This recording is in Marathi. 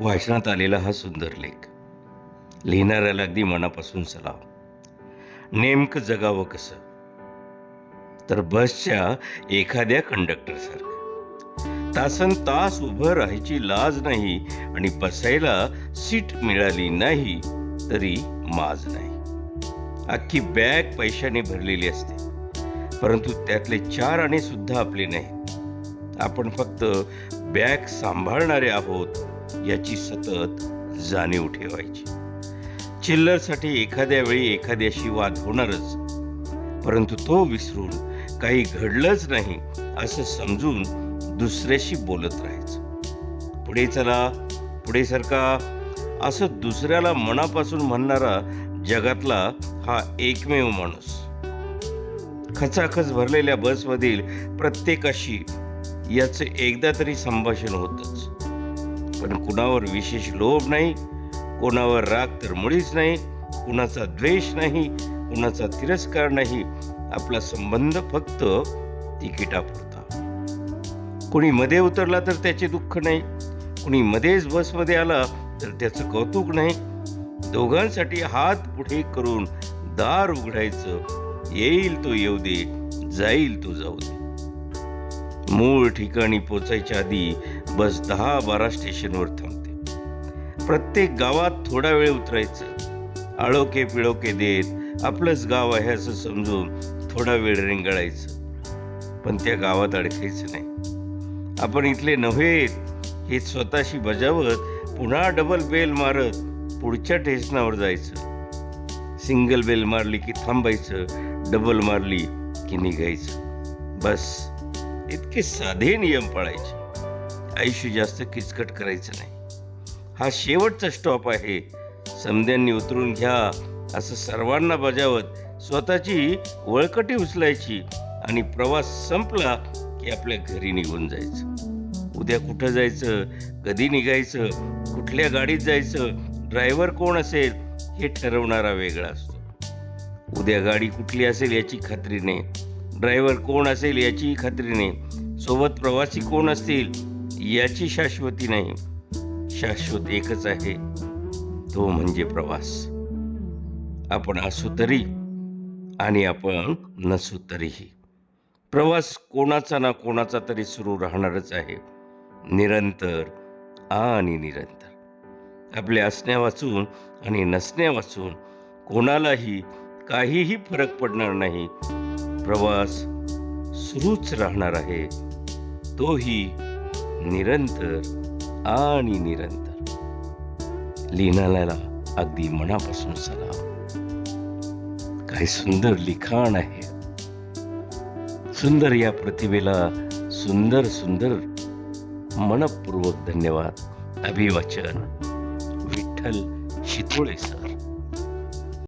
वाचनात आलेला हा सुंदर लेख लिहिणाऱ्याला अगदी मनापासून सलाम. नेमकं जगावं कसं, तर बसच्या एखाद्या कंडक्टर सारखं तासन तास उभं राहायची लाज नाही आणि बसायला सीट मिळाली नाही तरी माज नाही. अख्खी बॅग पैशाने भरलेली असते, परंतु त्यातले 4 आणे सुद्धा आपले नाही. आपण फक्त बॅग सांभाळणारे आहोत याची सतत जाणीव ठेवायची. चिल्लरसाठी एखाद्या वेळी एखाद्याशी वाद होणारच, परंतु तो विसरून काही घडलंच नाही असं समजून दुसऱ्याशी बोलत राहायचं. पुढे चला, पुढे सरका असं दुसऱ्याला मनापासून म्हणणारा जगातला हा एकमेव माणूस. खचाखच भरलेल्या बसमधील प्रत्येकाशी याचे एकदा तरी संभाषण होतच, पण कुणावर विशेष लोभ नाही, कोणावर राग तर मुळीच नाही, कुणाचा द्वेष नाही, कुणाचा तिरस्कार नाही. आपला संबंध फक्त तिकिटापुरता. कुणी मध्ये उतरला तर त्याचे दुःख नाही, कुणी मध्येच बसमध्ये आला तर त्याचं कौतुक नाही. दोघांसाठी हात पुढे करून दार उघडायचं. येईल तो येऊ दे, जाईल तो जाऊ दे. मूळ ठिकाणी पोचायच्या आधी बस 10-12 स्टेशनवर थांबते. प्रत्येक गावात थोडा वेळ उतरायचं. आळोखे पिळोखे देत आपलंच गाव आहे असं समजून थोडा वेळ रेंगाळायचं, पण त्या गावात अडकायचं नाही. आपण इथले नव्हे हे स्वतःशी बजावत पुन्हा डबल बेल मारत पुढच्या स्टेशनावर जायचं. सिंगल बेल मारली की थांबायचं, डबल मारली की निघायचं. बस इतके साधे नियम पाळायचे. आयुष्य जास्त किचकट करायचं नाही. हा शेवटचा स्टॉप आहे, समद्यांनी उतरून घ्या असं सर्वांना बजावत स्वतःची वळकटी उचलायची आणि प्रवास संपला की आपल्या घरी निघून जायचं. उद्या कुठं जायचं, कधी निघायचं, कुठल्या गाडीत जायचं, ड्रायव्हर कोण असेल हे ठरवणारा वेगळा असतो. उद्या गाडी कुठली असेल याची खात्री नाही, ड्रायव्हर कोण असेल याची खात्री नाही, सोबत प्रवासी कोण असतील याची शाश्वती नाही. शाश्वत एकच आहे, तो म्हणजे प्रवास. आपण असू तरी आणि आपण नसू तरीही प्रवास कोणाचा ना कोणाचा तरी सुरू राहणारच आहे, निरंतर आणि निरंतर. आपल्या असण्या वाचून आणि नसण्या वाचून कोणालाही काहीही फरक पडणार नाही. प्रवास सुरूच राहणार आहे, तोही निरंतर आणि निरंतर. लिहिणाऱ्याला अगदी मनापासून सलाम. काय सुंदर लिखाण आहे. सुंदर या प्रतिभेला सुंदर सुंदर मनपूर्वक धन्यवाद. अभिवाचन विठ्ठल शितोळे सर.